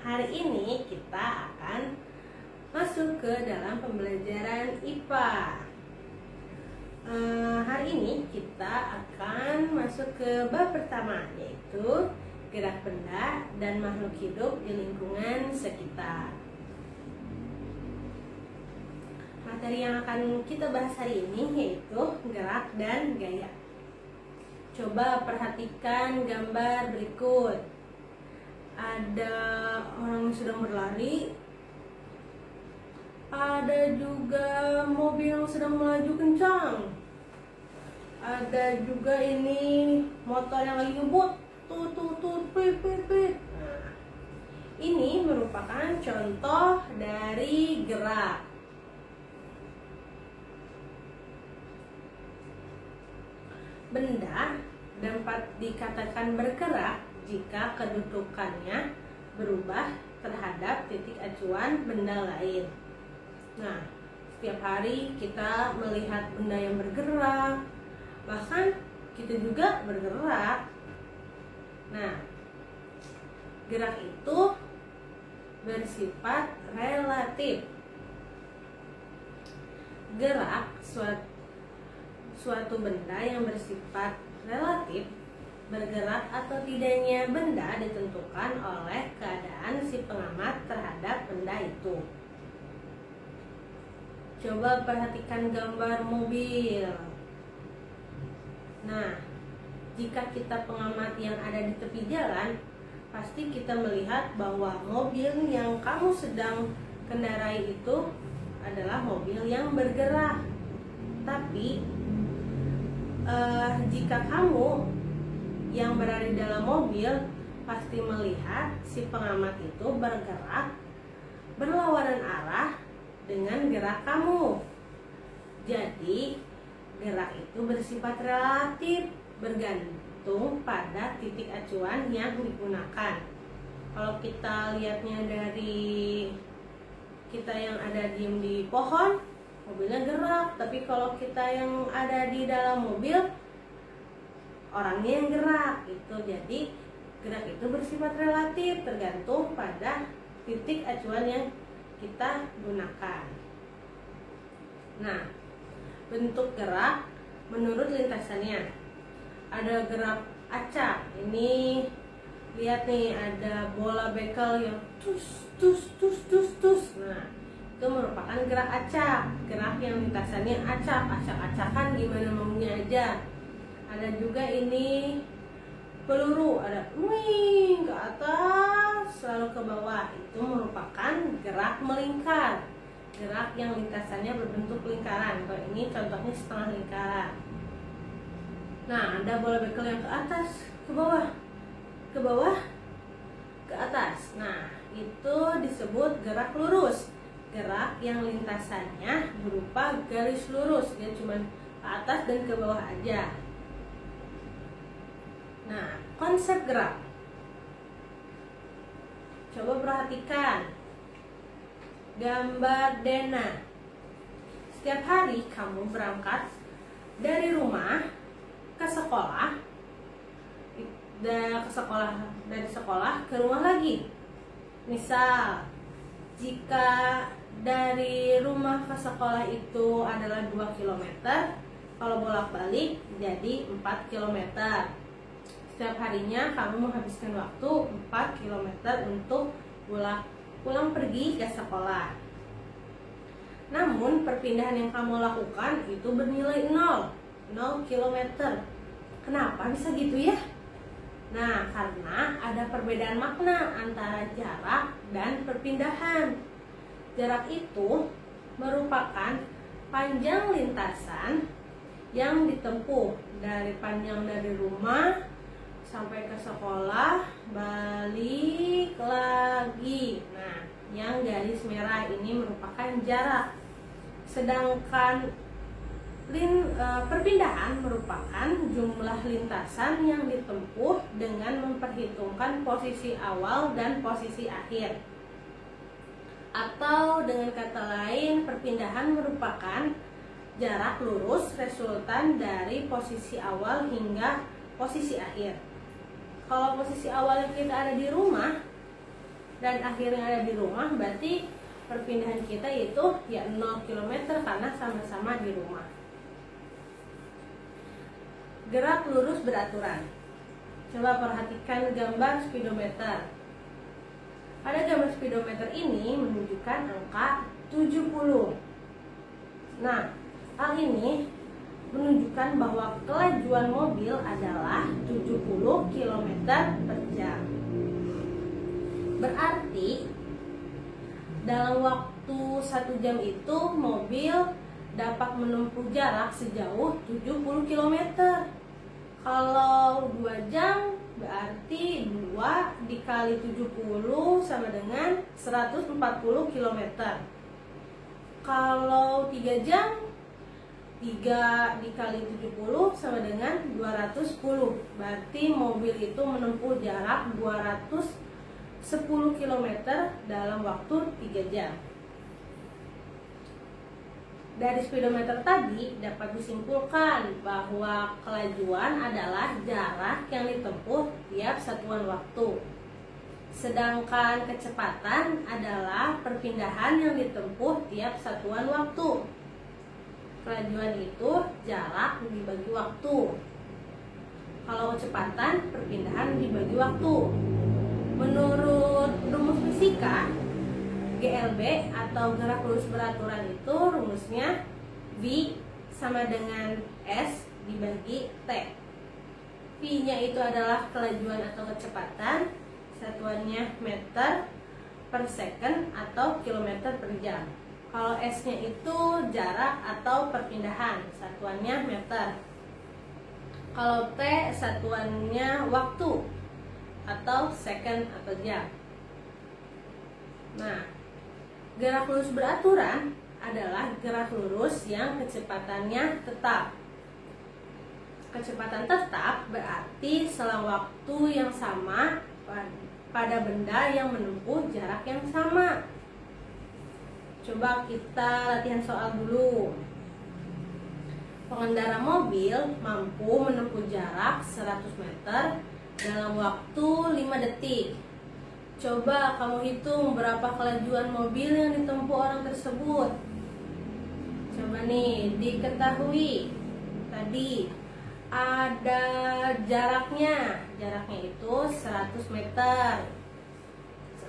Hari ini kita akan masuk ke dalam pembelajaran IPA. Hari ini kita akan masuk ke bab pertama, yaitu gerak benda dan makhluk hidup di lingkungan sekitar. Materi yang akan kita bahas hari ini yaitu gerak dan gaya. Coba perhatikan gambar berikut. Ada orang yang sedang berlari, ada juga mobil yang sedang melaju kencang, ada juga ini motor yang lagi ngebut, pit. Nah, ini merupakan contoh dari gerak. Benda dapat dikatakan bergerak jika kedudukannya berubah terhadap titik acuan benda lain. Nah, setiap hari kita melihat benda yang bergerak, bahkan kita juga bergerak. Nah, gerak itu bersifat relatif. Gerak suatu benda yang bersifat relatif, bergerak atau tidaknya benda ditentukan oleh keadaan si pengamat terhadap benda itu. Coba perhatikan gambar mobil. Nah, jika kita pengamat yang ada di tepi jalan, pasti kita melihat bahwa mobil yang kamu sedang kendarai itu adalah mobil yang bergerak. Tapi jika kamu yang berada di dalam mobil pasti melihat si pengamat itu bergerak berlawanan arah dengan gerak kamu. Jadi gerak itu bersifat relatif, bergantung pada titik acuan yang digunakan. Kalau kita lihatnya dari kita yang ada diem di pohon, mobilnya gerak. Tapi kalau kita yang ada di dalam mobil, orangnya yang gerak itu. Jadi gerak itu bersifat relatif, tergantung pada titik acuan yang kita gunakan. Nah, bentuk gerak menurut lintasannya. Ada gerak acak. Ini lihat nih, ada bola bekel yang tus. Nah, itu merupakan gerak acak. Gerak yang lintasannya acak-acakan gimana maunya aja. Ada juga ini peluru, ada wing ke atas lalu ke bawah. Itu merupakan gerak melingkar, gerak yang lintasannya berbentuk lingkaran. Kalau ini contohnya setengah lingkaran. Nah, ada bola bekel yang ke atas, ke bawah, ke atas. Nah, itu disebut gerak lurus. Gerak yang lintasannya berupa garis lurus, dia cuma ke atas dan ke bawah aja. Nah, konsep gerak. Coba perhatikan gambar Dena. Setiap hari kamu berangkat dari rumah ke sekolah, dari sekolah ke rumah lagi. Misal, jika dari rumah ke sekolah itu adalah 2 km, kalau bolak-balik jadi 4 km. Setiap harinya kamu menghabiskan waktu 4 km untuk pulang pergi ke sekolah. Namun perpindahan yang kamu lakukan itu bernilai 0 km. Kenapa bisa gitu ya? Nah, karena ada perbedaan makna antara jarak dan perpindahan. Jarak itu merupakan panjang lintasan yang ditempuh dari rumah sampai ke sekolah, balik lagi. Nah, yang garis merah ini merupakan jarak. Sedangkan perpindahan merupakan jumlah lintasan yang ditempuh dengan memperhitungkan posisi awal dan posisi akhir. Atau dengan kata lain, perpindahan merupakan jarak lurus resultan dari posisi awal hingga posisi akhir. Kalau posisi awalnya kita ada di rumah, dan akhirnya ada di rumah, berarti perpindahan kita itu ya 0 km karena sama-sama di rumah. Gerak lurus beraturan. Coba perhatikan gambar speedometer. Pada gambar speedometer ini menunjukkan angka 70. Nah, hal ini menunjukkan bahwa kelajuan mobil adalah 70 km per jam. Berarti dalam waktu 1 jam itu mobil dapat menempuh jarak sejauh 70 km. Kalau 2 jam berarti 2 dikali 70 sama dengan 140 km. Kalau 3 jam 3 dikali 70 sama dengan 210. Berarti mobil itu menempuh jarak 210 km dalam waktu 3 jam. Dari speedometer tadi dapat disimpulkan bahwa kelajuan adalah jarak yang ditempuh tiap satuan waktu. Sedangkan kecepatan adalah perpindahan yang ditempuh tiap satuan waktu. Kelajuan itu jarak dibagi waktu. Kalau kecepatan, perpindahan dibagi waktu. Menurut rumus fisika, GLB atau gerak lurus beraturan itu rumusnya V sama dengan S dibagi T. V-nya itu adalah kelajuan atau kecepatan, satuannya meter per second atau kilometer per jam. Kalau S-nya itu jarak atau perpindahan, satuannya meter. Kalau T satuannya waktu atau second atau jam. Nah, gerak lurus beraturan adalah gerak lurus yang kecepatannya tetap. Kecepatan tetap berarti selang waktu yang sama pada benda yang menempuh jarak yang sama. Coba kita latihan soal dulu. Pengendara mobil mampu menempuh jarak 100 meter dalam waktu 5 detik. Coba kamu hitung berapa kelajuan mobil yang ditempuh orang tersebut. Coba nih, diketahui tadi ada jaraknya. Jaraknya itu 100 meter.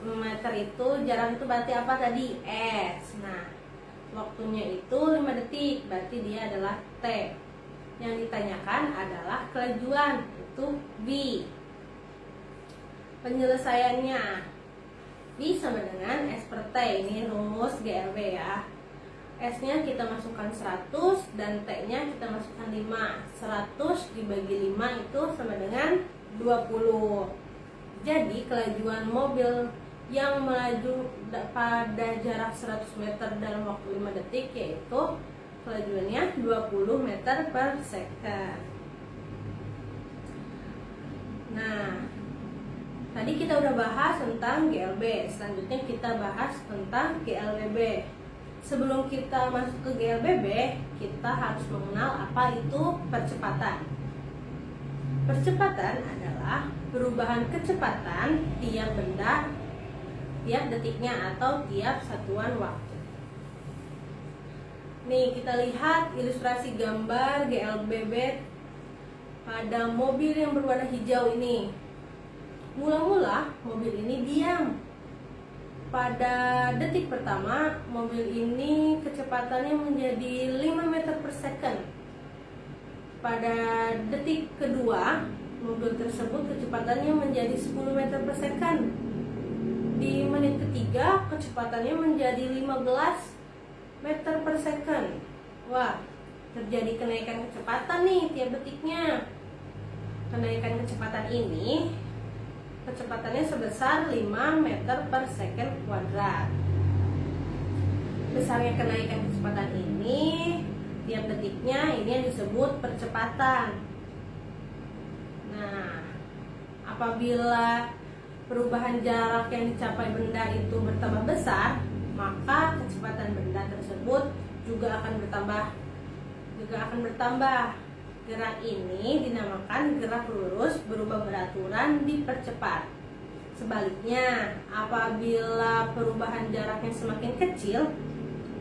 Meter itu, jarak itu berarti apa tadi? S. Nah, waktunya itu 5 detik, berarti dia adalah T. Yang ditanyakan adalah kelajuan, itu V. Penyelesaiannya V sama dengan S per T. Ini rumus GLB ya. S-nya kita masukkan 100 dan T-nya kita masukkan 5. 100 dibagi 5 itu sama dengan 20. Jadi kelajuan mobil yang melaju pada jarak 100 meter dalam waktu 5 detik yaitu kelajuannya 20 meter per second. Nah, tadi kita udah bahas tentang GLB. Selanjutnya kita bahas tentang GLBB. Sebelum kita masuk ke GLBB, kita harus mengenal apa itu percepatan. Percepatan adalah perubahan kecepatan tiap benda tiap detiknya atau tiap satuan waktu. Nih, kita lihat ilustrasi gambar GLBB pada mobil yang berwarna hijau ini. Mula-mula mobil ini diam. Pada detik pertama, mobil ini kecepatannya menjadi 5 meter per second. Pada detik kedua, mobil tersebut kecepatannya menjadi 10 meter per second. Di menit ketiga, kecepatannya menjadi 15 meter per second. Wah, terjadi kenaikan kecepatan nih tiap detiknya. Kenaikan kecepatan ini kecepatannya sebesar 5 meter per second kuadrat. Besarnya kenaikan kecepatan ini tiap detiknya, ini yang disebut percepatan. Nah, apabila perubahan jarak yang dicapai benda itu bertambah besar, maka kecepatan benda tersebut juga akan bertambah. Gerak ini dinamakan gerak lurus berubah beraturan dipercepat. Sebaliknya, apabila perubahan jaraknya semakin kecil,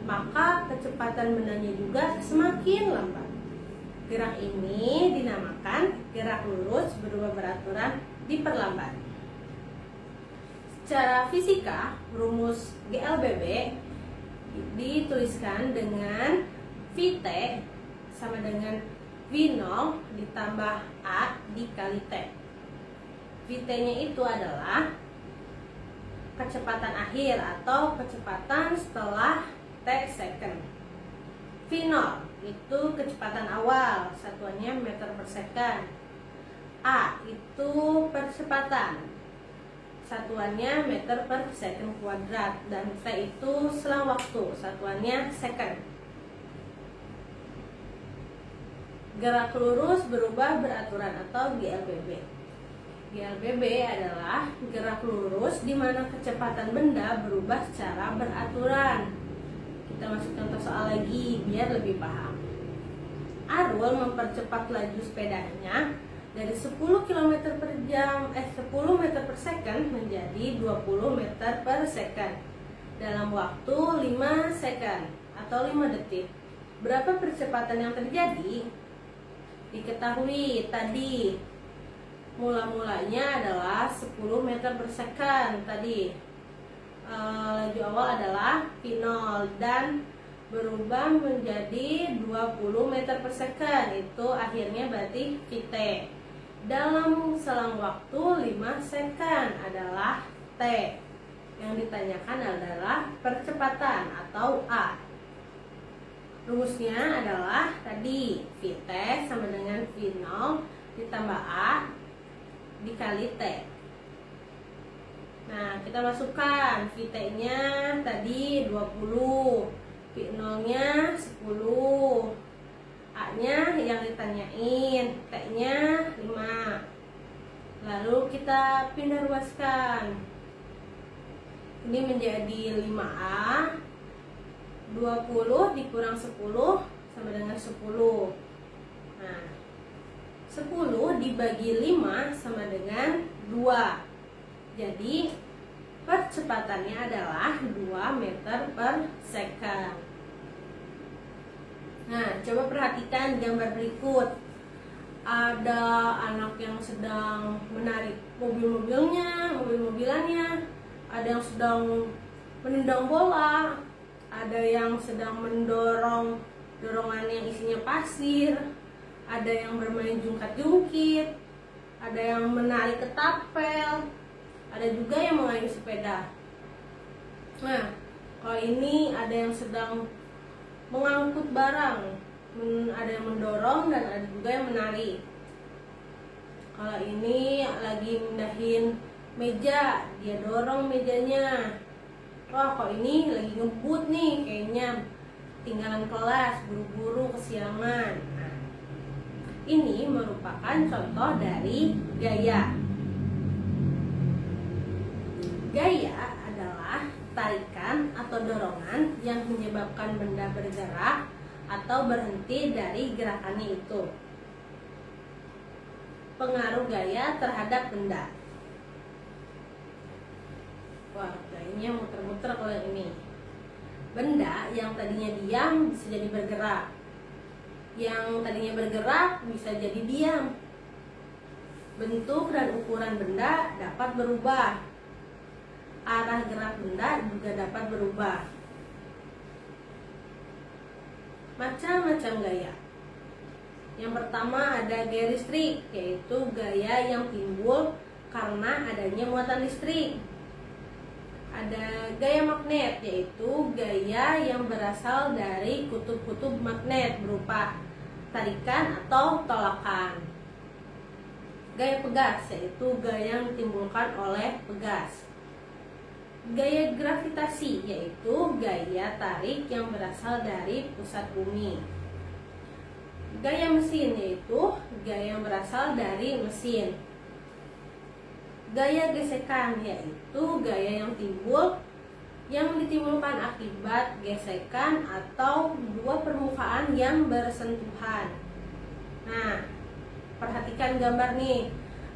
maka kecepatan bendanya juga semakin lambat. Gerak ini dinamakan gerak lurus berubah beraturan diperlambat. Secara fisika, rumus GLBB dituliskan dengan Vt sama dengan V0 ditambah A dikali T. Vt-nya itu adalah kecepatan akhir atau kecepatan setelah T second. V0 itu kecepatan awal, satuannya meter per second. A itu percepatan, satuannya meter per second kuadrat. Dan T itu selang waktu, satuannya second. Gerak lurus berubah beraturan atau GLBB. GLBB adalah gerak lurus di mana kecepatan benda berubah secara beraturan. Kita masuk contoh soal lagi biar lebih paham. Arul mempercepat laju sepedanya dari 10 km per jam 10 meter per second menjadi 20 meter per second dalam waktu 5 second atau 5 detik. Berapa percepatan yang terjadi? Diketahui tadi mula-mulanya adalah 10 meter per second tadi. Laju awal adalah V0 dan berubah menjadi 20 meter per second, itu akhirnya berarti Vt. Dalam selang waktu 5 second adalah T. Yang ditanyakan adalah percepatan atau A. Rumusnya adalah tadi Vt sama dengan V0 ditambah A dikali T. Nah, kita masukkan Vt-nya tadi 20, V0-nya 10, A-nya yang ditanyain, T-nya 5. Lalu kita pindah ruaskan. Ini menjadi 5A, 20 dikurang 10 sama dengan 10. Nah, 10 dibagi 5 sama dengan 2. Jadi percepatannya adalah 2 meter per second. Nah, coba perhatikan gambar berikut. Ada anak yang sedang menarik mobil-mobilannya, ada yang sedang menendang bola, ada yang sedang mendorong dorongan yang isinya pasir, ada yang bermain jungkat-jungkit, ada yang menarik ketapel, ada juga yang mengayuh sepeda. Nah, kalau ini ada yang sedang mengangkut barang, ada yang mendorong dan ada juga yang menarik. Kalau ini lagi mindahin meja, dia dorong mejanya. Wah, kok ini lagi ngebut nih, kayaknya tinggalan kelas, buru-buru kesiangan. Nah, ini merupakan contoh dari gaya. Gaya adalah tarikan atau dorongan yang menyebabkan benda bergerak atau berhenti dari gerakannya itu. Pengaruh gaya terhadap benda. Wah, gayanya muter-muter kalau yang ini. Benda yang tadinya diam bisa jadi bergerak. Yang tadinya bergerak bisa jadi diam. Bentuk dan ukuran benda dapat berubah. Arah gerak benda juga dapat berubah. Macam-macam gaya. Yang pertama ada gaya listrik, yaitu gaya yang timbul karena adanya muatan listrik. Ada gaya magnet, yaitu gaya yang berasal dari kutub-kutub magnet berupa tarikan atau tolakan. Gaya pegas, yaitu gaya yang ditimbulkan oleh pegas. Gaya gravitasi, yaitu gaya tarik yang berasal dari pusat bumi. Gaya mesin, yaitu gaya yang berasal dari mesin. Gaya gesekan, yaitu gaya yang ditimbulkan akibat gesekan atau dua permukaan yang bersentuhan. Nah, perhatikan gambar nih.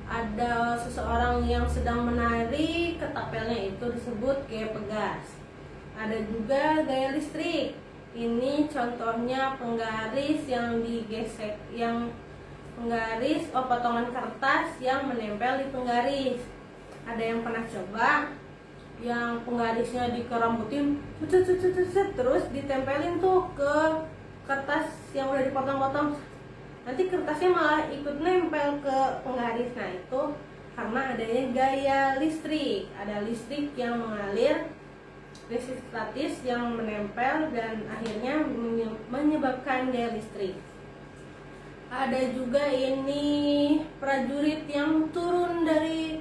ada seseorang yang sedang menari, ketapelnya itu disebut gaya pegas. Ada juga gaya listrik. Ini contohnya penggaris yang digesek, yang penggaris potongan kertas yang menempel di penggaris. Ada yang pernah coba yang penggarisnya dikerambutin terus ditempelin tuh ke kertas yang udah dipotong-potong, nanti kertasnya malah ikut nempel ke penggaris. Nah, itu karena adanya gaya listrik. Ada listrik yang mengalir, resistatis yang menempel, dan akhirnya menyebabkan gaya listrik. Ada juga ini prajurit yang turun dari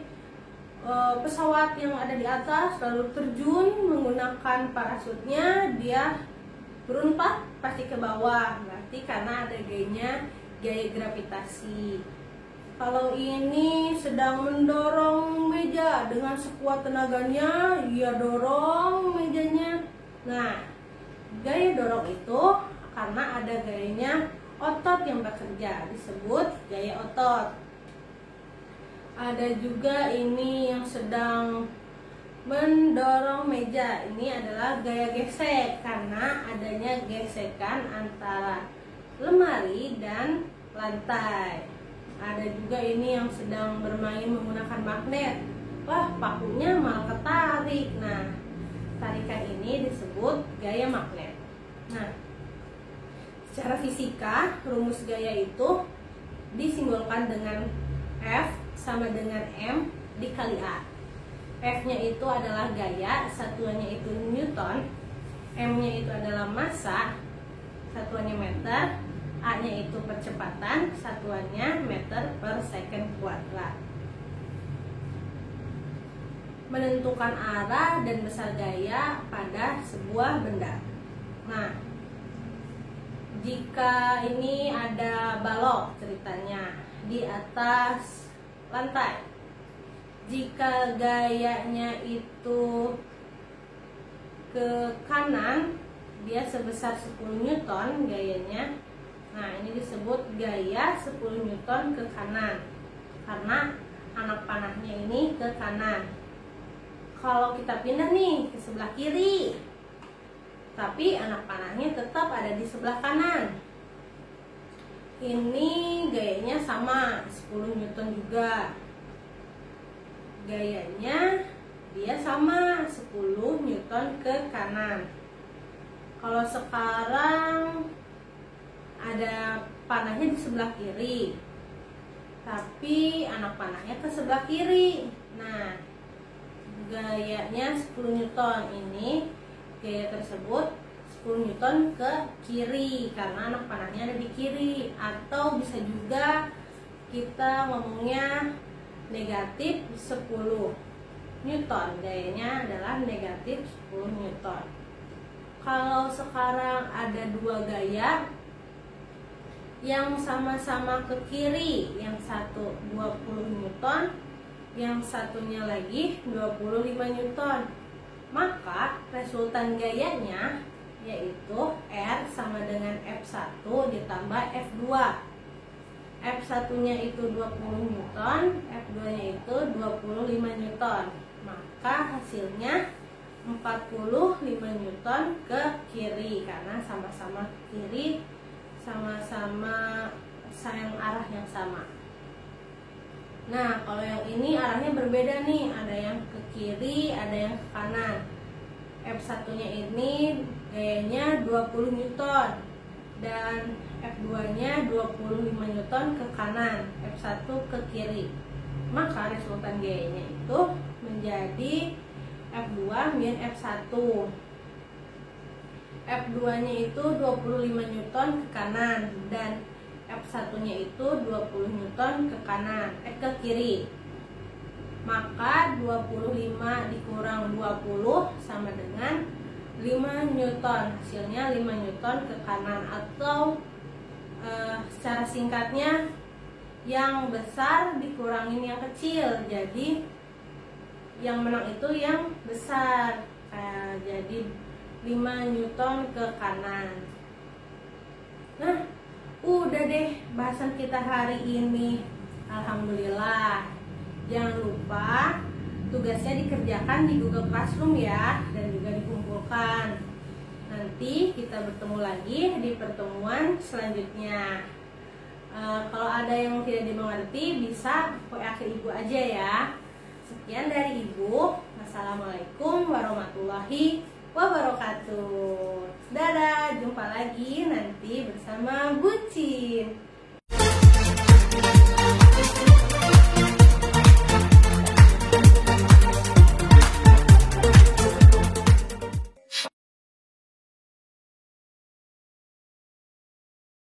pesawat yang ada di atas lalu terjun menggunakan parasutnya, dia turun pasti ke bawah, berarti karena ada gaya gravitasi. Kalau ini sedang mendorong meja dengan sekuat tenaganya, ia dorong mejanya. Nah, gaya dorong itu karena ada gayanya otot yang bekerja, disebut gaya otot. Ada juga ini yang sedang mendorong meja, ini adalah gaya gesek karena adanya gesekan antara lemari dan lantai. Ada juga ini yang sedang bermain menggunakan magnet, wah pakunya malah ketarik. Nah, tarikan ini disebut gaya magnet. Nah, secara fisika rumus gaya itu disimbolkan dengan F sama dengan M dikali A. F-nya itu adalah gaya, satuannya itu Newton. M-nya itu adalah massa, satuannya meter. A-nya itu percepatan, satuannya meter per second kuadrat. Menentukan arah dan besar gaya pada sebuah benda. Nah, jika ini ada balok ceritanya di atas lantai, jika gayanya itu ke kanan, dia sebesar 10 Newton gayanya. Nah, ini disebut gaya 10 Newton ke kanan karena anak panahnya ini ke kanan. Kalau kita pindah nih ke sebelah kiri, tapi anak panahnya tetap ada di sebelah kanan, ini gayanya sama 10 Newton juga. Gayanya dia sama 10 Newton ke kanan. Kalau sekarang ada panahnya di sebelah kiri, tapi anak panahnya ke sebelah kiri. Nah, gayanya 10 Newton, ini gaya tersebut 10 Newton ke kiri karena anak panahnya ada di kiri. Atau bisa juga kita ngomongnya negatif 10 Newton, gayanya adalah negatif 10 Newton. Kalau sekarang ada dua gaya yang sama-sama ke kiri, yang satu 20 Newton, yang satunya lagi 25 Newton, maka resultan gayanya yaitu R sama dengan F1 ditambah F2. F1 nya itu 20 Newton, F2 nya itu 25 Newton. Maka hasilnya 45 Newton ke kiri karena sama-sama ke kiri, sama-sama sayang arah yang sama. Nah, kalau yang ini arahnya berbeda nih, ada yang ke kiri, ada yang ke kanan. F1 nya ini gayanya 20 Newton dan F2 nya 25 Newton ke kanan, F1 ke kiri. Maka resultan gayanya itu menjadi F2 min F1. F2 nya itu 25 Newton ke kanan dan F1 nya itu 20 Newton ke kanan, ke kiri. Maka 25 dikurang 20 sama dengan 5 Newton. Hasilnya 5 Newton ke kanan. Atau secara singkatnya, yang besar dikurangin yang kecil, jadi yang menang itu yang besar. Jadi 5 Newton ke kanan. Nah, udah deh bahasan kita hari ini. Alhamdulillah. Jangan lupa tugasnya dikerjakan di Google Classroom ya, dan juga dikumpulkan. Nanti kita bertemu lagi di pertemuan selanjutnya. Kalau ada yang tidak dimengerti bisa WA ke Ibu aja ya. Sekian dari Ibu. Assalamualaikum warahmatullahi wabarakatuh. Dadah, jumpa lagi nanti bersama Bucin.